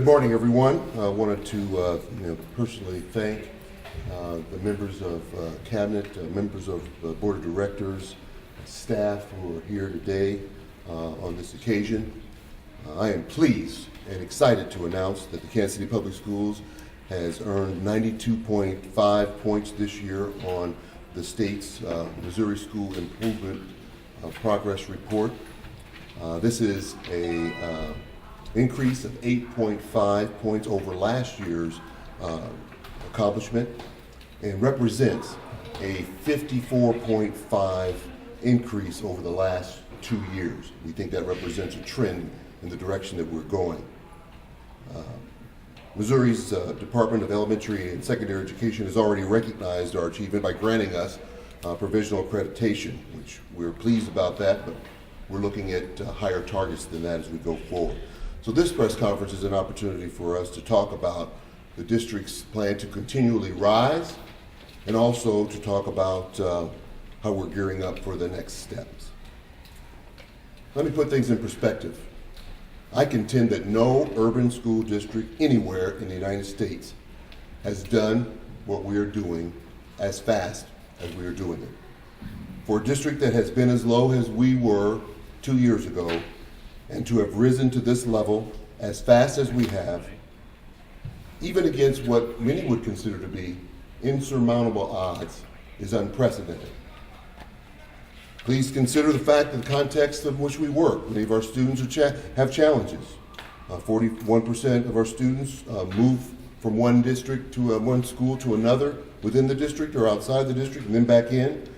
Good morning, everyone. I wanted to personally thank the members of Cabinet, members of the Board of Directors, staff who are here today on this occasion. I am pleased and excited to announce that the Kansas City Public Schools has earned 92.5 points this year on the state's Missouri School Improvement Progress Report. This is a increase of 8.5 points over last year's accomplishment and represents a 54.5 increase over the last 2 years. We think that represents a trend in the direction that we're going. Missouri's Department of Elementary and Secondary Education has already recognized our achievement by granting us provisional accreditation, which we're pleased about that, but we're looking at higher targets than that as we go forward. So this press conference is an opportunity for us to talk about the district's plan to continually rise and also to talk about how we're gearing up for the next steps. Let me put things in perspective. I contend that no urban school district anywhere in the United States has done what we are doing as fast as we are doing it. For a district that has been as low as we were 2 years ago, and to have risen to this level as fast as we have, even against what many would consider to be insurmountable odds, is unprecedented. Please consider the fact that the context of which we work. Many of our students have challenges. 41% of our students move from one district to one school to another within the district or outside the district and then back in.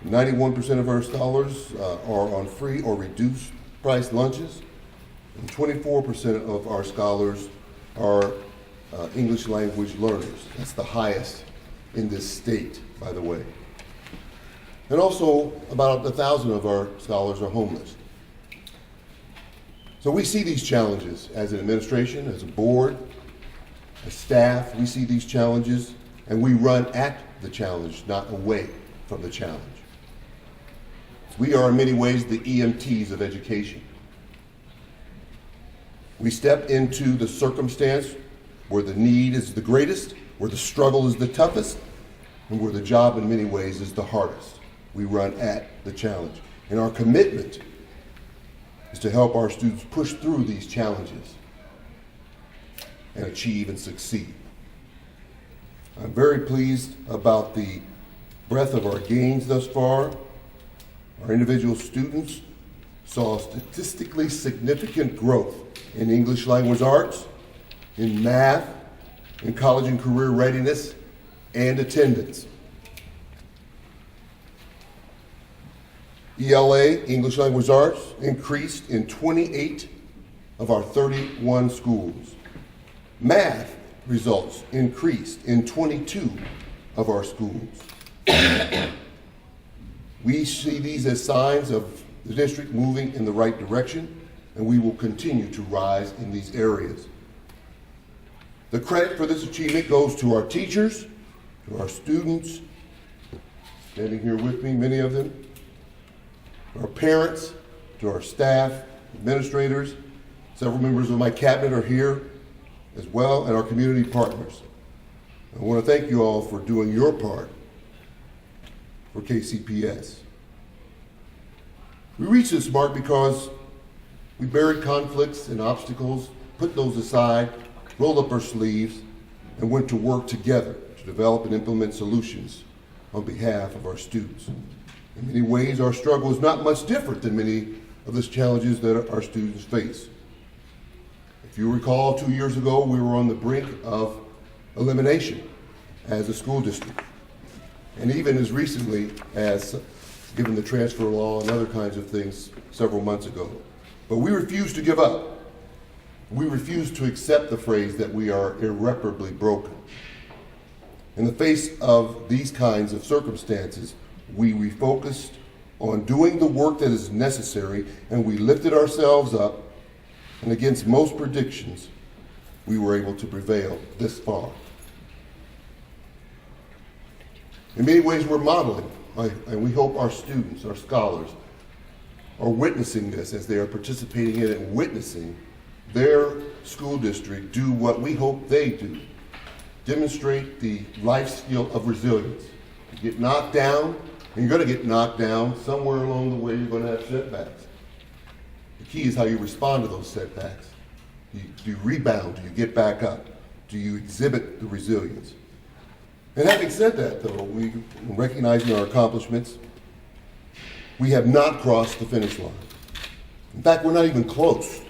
91% of our scholars are on free or reduced price lunches, and 24% of our scholars are English language learners. That's the highest in this state, by the way. And also, about 1,000 of our scholars are homeless. So we see these challenges as an administration, as a board, as staff. We see these challenges, and we run at the challenge, not away from the challenge. We are in many ways the EMTs of education. We step into the circumstance where the need is the greatest, where the struggle is the toughest, and where the job in many ways is the hardest. We run at the challenge. And our commitment is to help our students push through these challenges and achieve and succeed. I'm very pleased about the breadth of our gains thus far. Our individual students saw statistically significant growth in English language arts, in math, in college and career readiness, and attendance. ELA, English language arts, increased in 28 of our 31 schools. Math results increased in 22 of our schools. We see these as signs of the district moving in the right direction, and we will continue to rise in these areas. The credit for this achievement goes to our teachers, to our students, standing here with me, many of them, our parents, to our staff, administrators. Several members of my cabinet are here as well, and our community partners. I want to thank you all for doing your part for KCPS. We reached this mark because we buried conflicts and obstacles, put those aside, rolled up our sleeves, and went to work together to develop and implement solutions on behalf of our students. In many ways, our struggle is not much different than many of the challenges that our students face. If you recall, 2 years ago, we were on the brink of elimination as a school district. And even as recently as, given the transfer law and other kinds of things several months ago. But we refuse to give up. We refuse to accept the phrase that we are irreparably broken. In the face of these kinds of circumstances, we refocused on doing the work that is necessary, and we lifted ourselves up, and against most predictions, we were able to prevail this far. In many ways, we're modeling, and we hope our students, our scholars, are witnessing this as they are participating in it and witnessing their school district do what we hope they do. Demonstrate the life skill of resilience. You get knocked down, and you're going to get knocked down. Somewhere along the way, you're going to have setbacks. The key is how you respond to those setbacks. Do you rebound? Do you get back up? Do you exhibit the resilience? And having said that, though, we recognizing our accomplishments, we have not crossed the finish line. In fact, we're not even close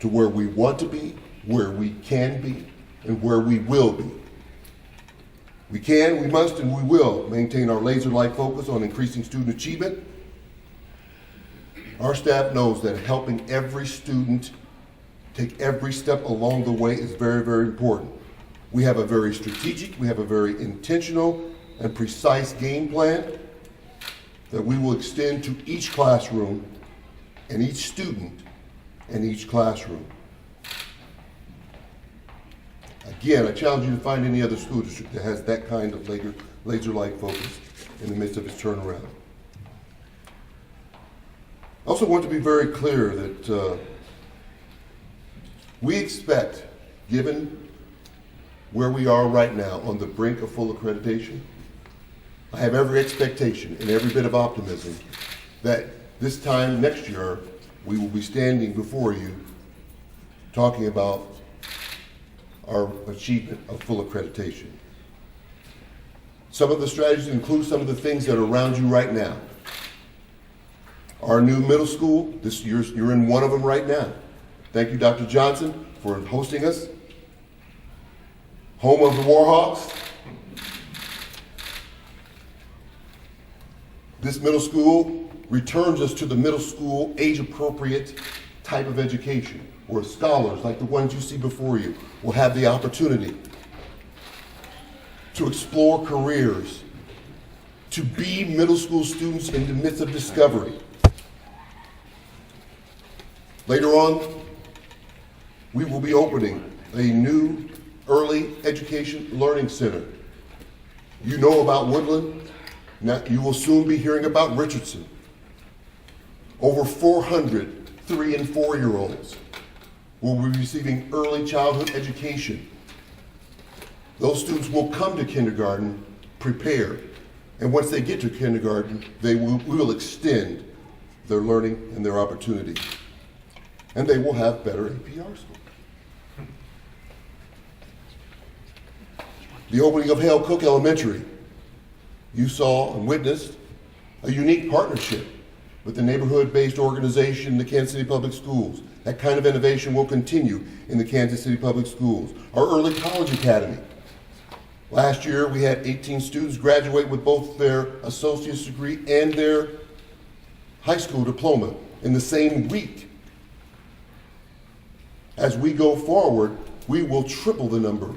to where we want to be, where we can be, and where we will be. We can, we must, and we will maintain our laser-like focus on increasing student achievement. Our staff knows that helping every student take every step along the way is very, very important. We have a very strategic, we have a very intentional and precise game plan that we will extend to each classroom and each student and each classroom. Again, I challenge you to find any other school district that has that kind of laser-like focus in the midst of its turnaround. I also want to be very clear that we expect, given where we are right now on the brink of full accreditation, I have every expectation and every bit of optimism that this time next year we will be standing before you talking about our achievement of full accreditation. Some of the strategies include some of the things that are around you right now. Our new middle school, this year, you're in one of them right now. Thank you, Dr. Johnson, for hosting us. Home of the Warhawks. This middle school returns us to the middle school age-appropriate type of education, where scholars like the ones you see before you will have the opportunity to explore careers, to be middle school students in the midst of discovery. Later on, we will be opening a new early education learning center. You know about Woodland. Now you will soon be hearing about Richardson. Over 400 3- and 4-year-olds will be receiving early childhood education. Those students will come to kindergarten prepared, and once they get to kindergarten, we will extend their learning and their opportunity, and they will have better APR scores. The opening of Hale Cook Elementary, you saw and witnessed a unique partnership with the neighborhood-based organization, the Kansas City Public Schools. That kind of innovation will continue in the Kansas City Public Schools. Our Early College Academy. Last year, we had 18 students graduate with both their associate's degree and their high school diploma in the same week. As we go forward, we will triple the number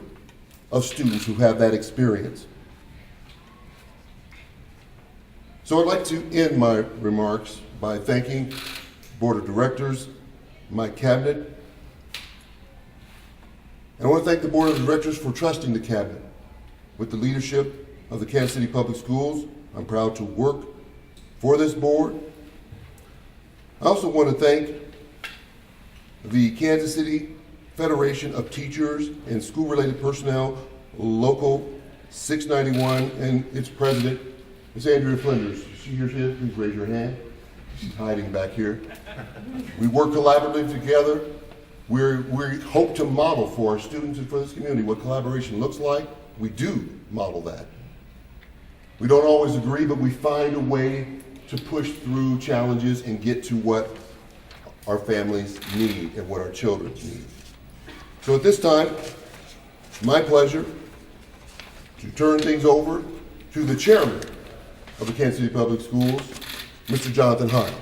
of students who have that experience. So I'd like to end my remarks by thanking the Board of Directors, my cabinet, and I want to thank the Board of Directors for trusting the cabinet with the leadership of the Kansas City Public Schools. I'm proud to work for this board. I also want to thank the Kansas City Federation of Teachers and School-Related Personnel, Local 691, and its president, Ms. Andrea Flinders. Is she here? Please raise your hand. She's hiding back here. We work collaboratively together. We hope to model for our students and for this community what collaboration looks like. We do model that. We don't always agree, but we find a way to push through challenges and get to what our families need and what our children need. So at this time, it's my pleasure to turn things over to the chairman of the Kansas City Public Schools, Mr. Jonathan Hine.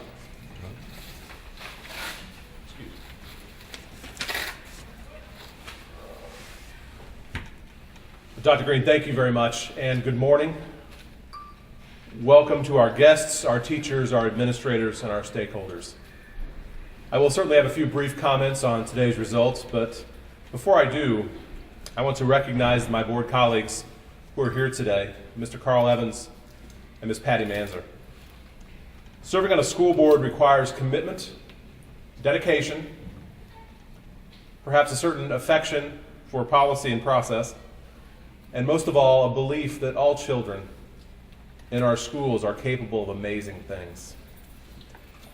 Dr. Green, thank you very much, and good morning. Welcome to our guests, our teachers, our administrators, and our stakeholders. I will certainly have a few brief comments on today's results, but before I do, I want to recognize my board colleagues who are here today, Mr. Carl Evans and Ms. Patty Manzer. Serving on a school board requires commitment, dedication, perhaps a certain affection for policy and process, and most of all, a belief that all children in our schools are capable of amazing things.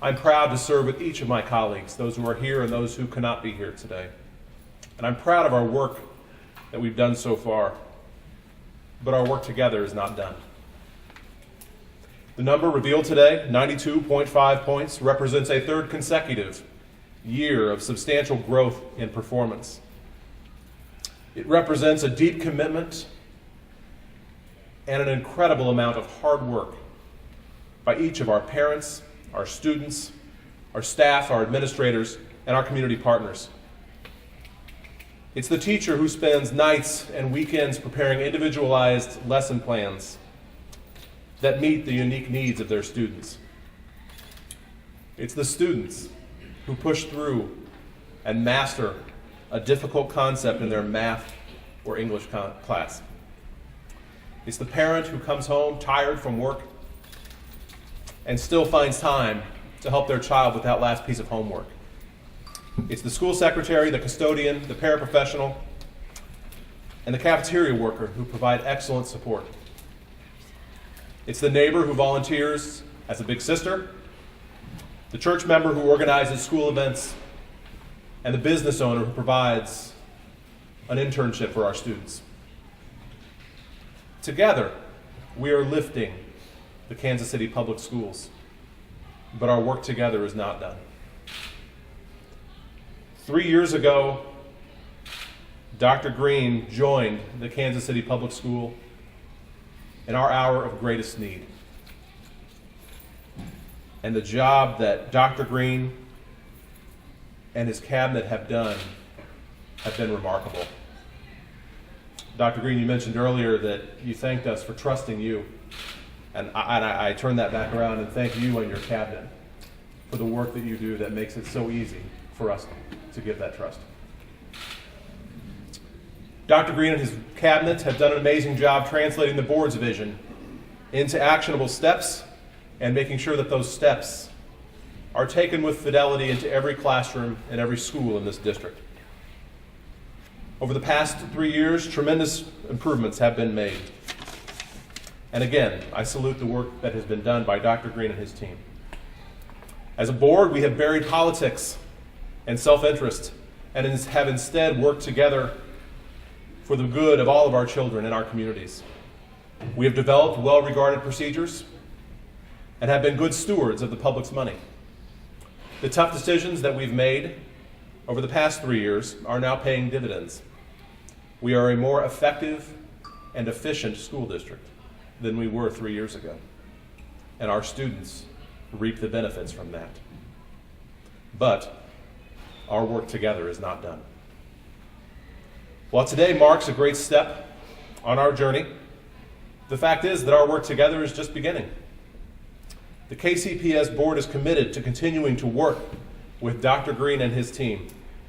I'm proud to serve with each of my colleagues, those who are here and those who cannot be here today. And I'm proud of our work that we've done so far, but our work together is not done. The number revealed today, 92.5 points, represents a third consecutive year of substantial growth in performance. It represents a deep commitment and an incredible amount of hard work by each of our parents, our students, our staff, our administrators, and our community partners. It's the teacher who spends nights and weekends preparing individualized lesson plans that meet the unique needs of their students. It's the students who push through and master a difficult concept in their math or English class. It's the parent who comes home tired from work and still finds time to help their child with that last piece of homework. It's the school secretary, the custodian, the paraprofessional, and the cafeteria worker who provide excellent support. It's the neighbor who volunteers as a big sister, the church member who organizes school events, and the business owner who provides an internship for our students. Together, we are lifting the Kansas City Public Schools, but our work together is not done. 3 years ago, Dr. Green joined the Kansas City Public School in our hour of greatest need. And the job that Dr. Green and his cabinet have done have been remarkable. Dr. Green, you mentioned earlier that you thanked us for trusting you. And I turn that back around and thank you and your cabinet for the work that you do that makes it so easy for us to give that trust. Dr. Green and his cabinet have done an amazing job translating the board's vision into actionable steps and making sure that those steps are taken with fidelity into every classroom and every school in this district. Over the past 3 years, tremendous improvements have been made. And again, I salute the work that has been done by Dr. Green and his team. As a board, we have buried politics and self-interest and have instead worked together for the good of all of our children in our communities. We have developed well-regarded procedures and have been good stewards of the public's money. The tough decisions that we've made over the past 3 years are now paying dividends. We are a more effective and efficient school district than we were 3 years ago, and our students reap the benefits from that. But our work together is not done. While today marks a great step on our journey, the fact is that our work together is just beginning. The KCPS board is committed to continuing to work with Dr. Green and his team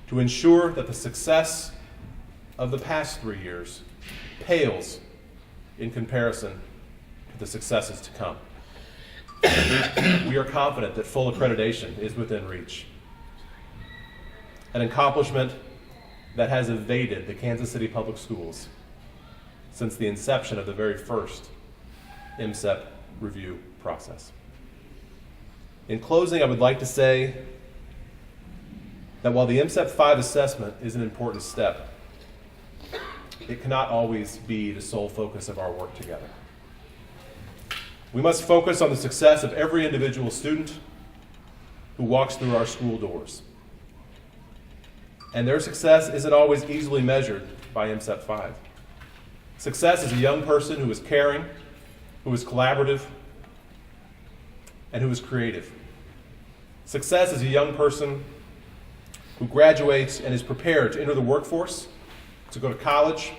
to ensure that the success of the past 3 years pales in comparison to the successes to come. We are confident that full accreditation is within reach, an accomplishment that has evaded the Kansas City Public Schools since the inception of the very first MSEP review process. In closing, I would like to say that while the MSEP 5 assessment is an important step, it cannot always be the sole focus of our work together. We must focus on the success of every individual student who walks through our school doors. And their success isn't always easily measured by MSEP 5. Success is a young person who is caring, who is collaborative, and who is creative. Success is a young person who graduates and is prepared to enter the workforce, to go to college,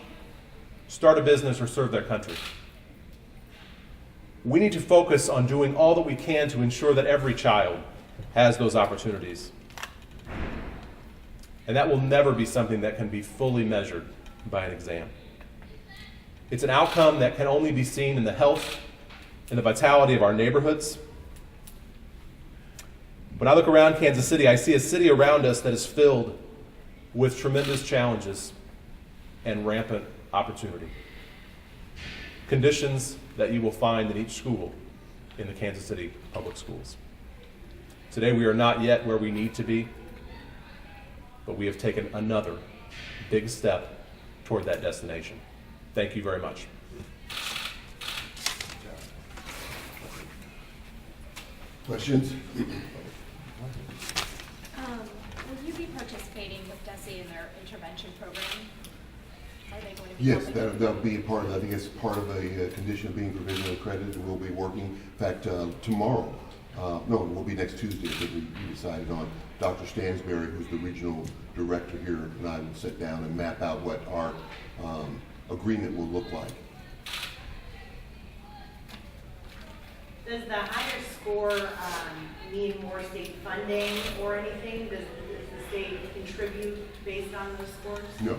start a business, or serve their country. We need to focus on doing all that we can to ensure that every child has those opportunities. And that will never be something that can be fully measured by an exam. It's an outcome that can only be seen in the health and the vitality of our neighborhoods. When I look around Kansas City, I see a city around us that is filled with tremendous challenges and rampant opportunity. Conditions that you will find in each school in the Kansas City Public Schools. Today we are not yet where we need to be, but we have taken another big step toward that destination. Thank you very much. Questions? Will you be participating with DESE in their intervention program? Are they going to be Yes, helping? that'll be a part of, I think it's part of a condition of being provisionally accredited, and we'll be working, in fact, tomorrow, no, it will be next Tuesday that we decided on. Dr. Stansberry, who's the regional director here, and I will sit down and map out what our agreement will look like. Does the higher score mean more state funding or anything? Does the state contribute based on those scores? No.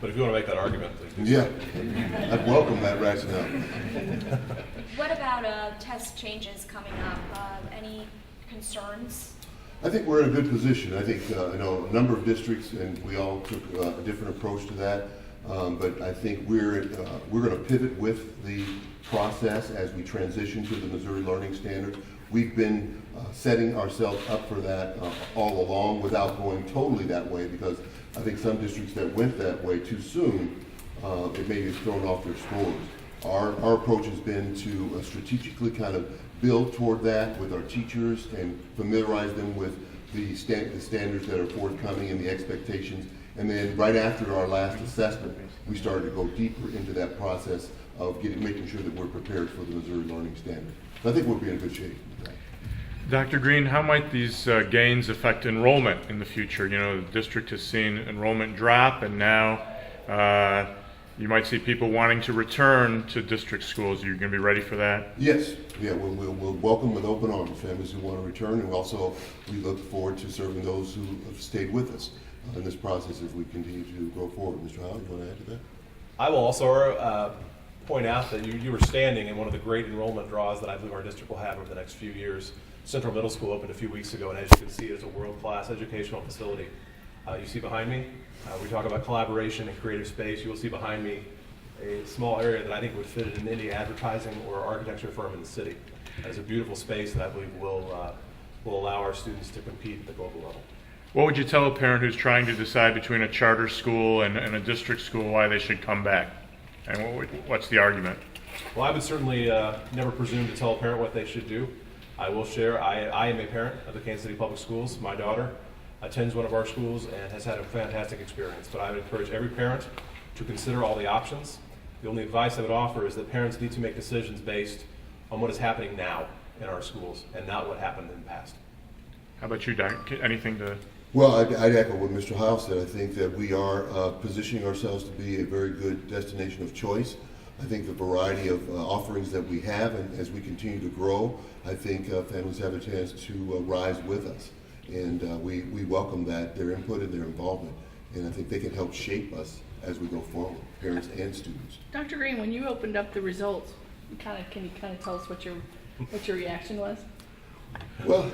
But if you want to make that argument, please do. Yeah, I'd welcome that rationale. What about test changes coming up? Any concerns? I think we're in a good position. I think, I know a number of districts, and we all took a different approach to that. But I think we're going to pivot with the process as we transition to the Missouri Learning Standards. We've been setting ourselves up for that all along without going totally that way, because I think some districts that went that way too soon, it may have thrown off their scores. Our approach has been to strategically kind of build toward that with our teachers and familiarize them with the standards that are forthcoming and the expectations. And then right after our last assessment, we started to go deeper into that process of making sure that we're prepared for the Missouri Learning Standard. So I think we'll be in good shape with that. Dr. Green, how might these gains affect enrollment in the future? You know, the district has seen enrollment drop, and now you might see people wanting to return to district schools. Are you going to be ready for that? Yes, yeah, we'll welcome with open arms families who want to return, and also we look forward to serving those who have stayed with us in this process as we continue to go forward. Mr. Howell, you want to add to that? I will also point out that you were standing in one of the great enrollment draws that I believe our district will have over the next few years. Central Middle School opened a few weeks ago, and as you can see, it's a world-class educational facility. You see behind me, we talk about collaboration and creative space. You will see behind me a small area that I think would fit in any advertising or architecture firm in the city. It's a beautiful space that I believe will allow our students to compete at the global level. What would you tell a parent who's trying to decide between a charter school and a district school why they should come back? And what's the argument? Well, I would certainly never presume to tell a parent what they should do. I will share, I am a parent of the Kansas City Public Schools. My daughter attends one of our schools and has had a fantastic experience. But I would encourage every parent to consider all the options. The only advice I would offer is that parents need to make decisions based on what is happening now in our schools and not what happened in the past. How about you, Doc? Anything to... Well, I'd echo what Mr. Howell said. I think that we are positioning ourselves to be a very good destination of choice. I think the variety of offerings that we have, and as we continue to grow, I think families have a chance to rise with us. And we welcome that, their input and their involvement. And I think they can help shape us as we go forward, parents and students. Dr. Green, when you opened up the results, can you kind of tell us what your reaction was? Well,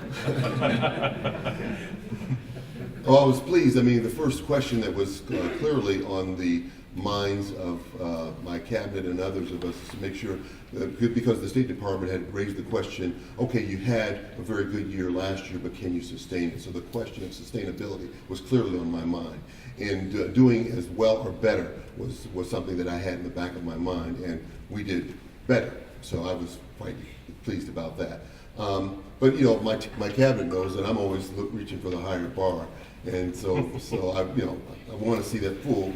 oh, I was pleased. I mean, the first question that was clearly on the minds of my cabinet and others of us is to make sure, because the State Department had raised the question, okay, you had a very good year last year, but can you sustain it? So the question of sustainability was clearly on my mind. And doing as well or better was something that I had in the back of my mind, and we did better. So I was quite pleased about that. But you know, my cabinet knows that I'm always reaching for the higher bar, and so I want to see that full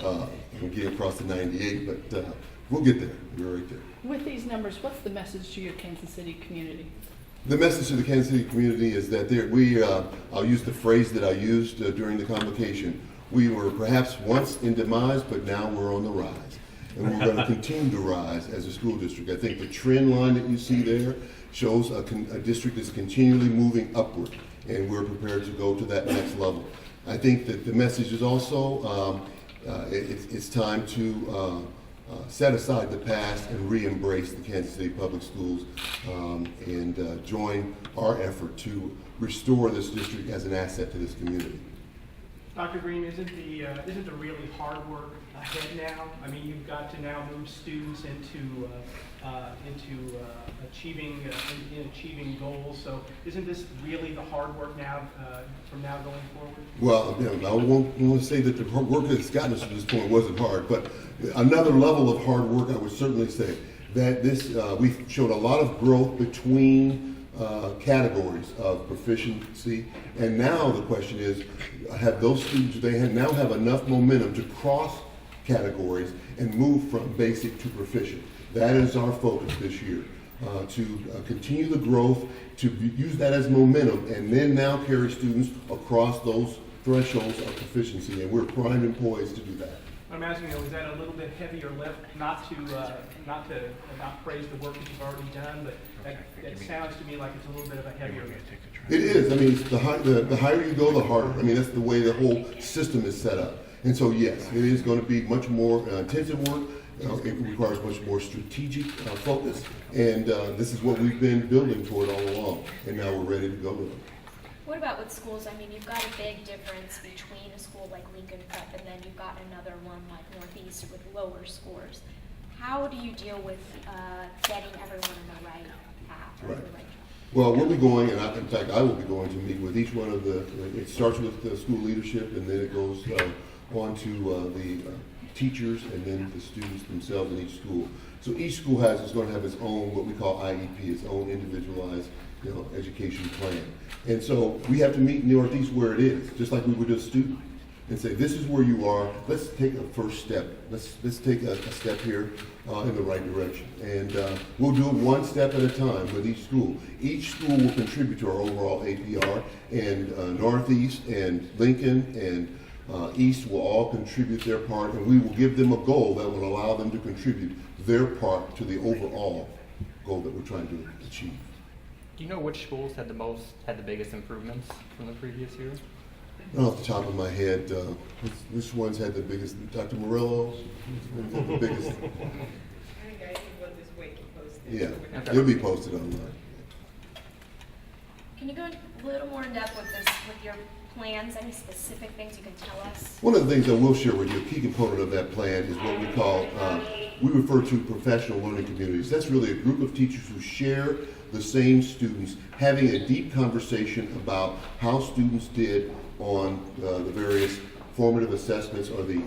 and get across the 98. But we'll get there. We're right there. With these numbers, what's the message to your Kansas City community? The message to the Kansas City community is that I'll use the phrase that I used during the convocation. We were perhaps once in demise, but now we're on the rise. And we're going to continue to rise as a school district. I think the trend line that you see there shows a district that's continually moving upward, and we're prepared to go to that next level. I think that the message is also it's time to set aside the past and re-embrace the Kansas City Public Schools and join our effort to restore this district as an asset to this community. Dr. Green, isn't the really hard work ahead now? I mean, you've got to now move students into achieving goals. So, isn't this really the hard work now from now going forward? Well, I won't want to say that the work that's gotten us to this point wasn't hard, but another level of hard work, I would certainly say that we've showed a lot of growth between categories of proficiency, and now the question is, have those students, now have enough momentum to cross categories and move from basic to proficient? That is our focus this year, to continue the growth, to use that as momentum, and then now carry students across those thresholds of proficiency, and we're primed and poised to do that. I'm asking, though, is that a little bit heavier lift? Not praise the work that you've already done, but it sounds to me like it's a little bit of a heavier lift. It is. I mean, it's the higher you go, the harder. I mean, that's the way the whole system is set up. And so, yes, it is going to be much more intensive work. It requires much more strategic focus, and this is what we've been building toward all along, and now we're ready to go with it. What about with schools? I mean, you've got a big difference between a school like Lincoln Prep and then you've got another one like Northeast with lower scores. How do you deal with getting everyone on the right path or the right track? Well, we'll be going, and in fact, I will be going to meet with each one of it starts with the school leadership, and then it goes on to the teachers, and then the students themselves in each school. So each school is going to have its own, what we call IEP, its own individualized education plan. And so we have to meet in the Northeast where it is, just like we would a student, and say, this is where you are, let's take a first step. Let's take a step here in the right direction. And we'll do it one step at a time with each school. Each school will contribute to our overall APR, and Northeast and Lincoln and East will all contribute their part, and we will give them a goal that will allow them to contribute their part to the overall goal that we're trying to achieve. Do you know which schools had the biggest improvements from the previous year? Off the top of my head, which ones had the biggest? Dr. Murillo? Which one had the biggest? I think we'll just wait to post it. Yeah, Okay. it'll be posted online. Can you go a little more in depth with this, with your plans? Any specific things you can tell us? One of the things I will share with you, a key component of that plan is what we call, we refer to professional learning communities. That's really a group of teachers who share the same students, having a deep conversation about how students did on the various formative assessments or the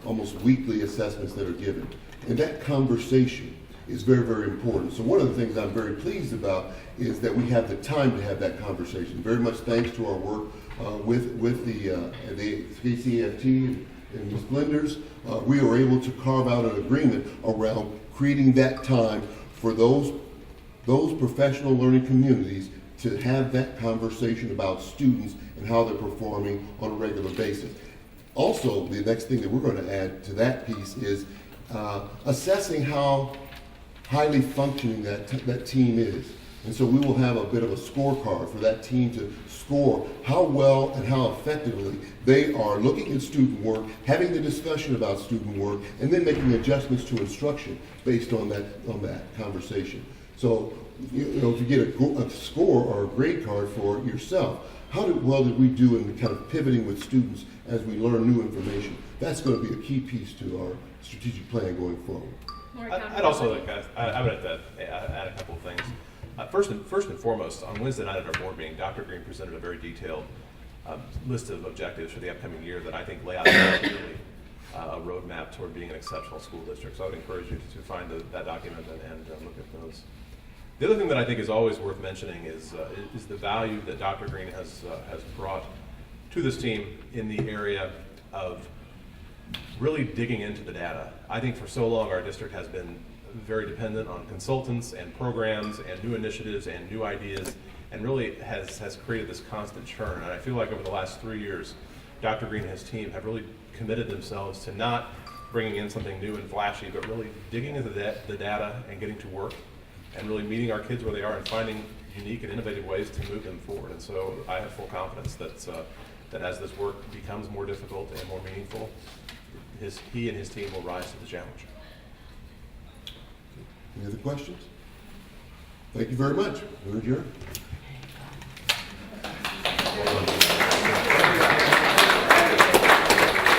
almost weekly assessments that are given. And that conversation is very, very important. So one of the things I'm very pleased about is that we have the time to have that conversation. Very much thanks to our work with the KCPS-TV and Ms. Blenders, we were able to carve out an agreement around creating that time for those professional learning communities to have that conversation about students and how they're performing on a regular basis. Also, the next thing that we're going to add to that piece is assessing how highly functioning that team is. And so we will have a bit of a scorecard for that team to score how well and how effectively they are looking at student work, having the discussion about student work, and then making adjustments to instruction based on that conversation. So, if you get a score or a grade card for yourself, how well did we do in kind of pivoting with students as we learn new information? That's going to be a key piece to our strategic plan going forward. I'd also like I would have to add a couple of things. First and foremost, on Wednesday night at our board meeting, Dr. Green presented a very detailed list of objectives for the upcoming year that I think lay out really a roadmap toward being an exceptional school district. So I would encourage you to find that document and look at those. The other thing that I think is always worth mentioning is the value that Dr. Green has brought to this team in the area of really digging into the data. I think for so long our district has been very dependent on consultants and programs and new initiatives and new ideas, and really has created this constant churn. And I feel like over the last 3 years, Dr. Green and his team have really committed themselves to not bringing in something new and flashy, but really digging into the data and getting to work and really meeting our kids where they are and finding unique and innovative ways to move them forward. And so I have full confidence that as this work becomes more difficult and more meaningful, he and his team will rise to the challenge. Any other questions? Thank you very much. We're adjourned.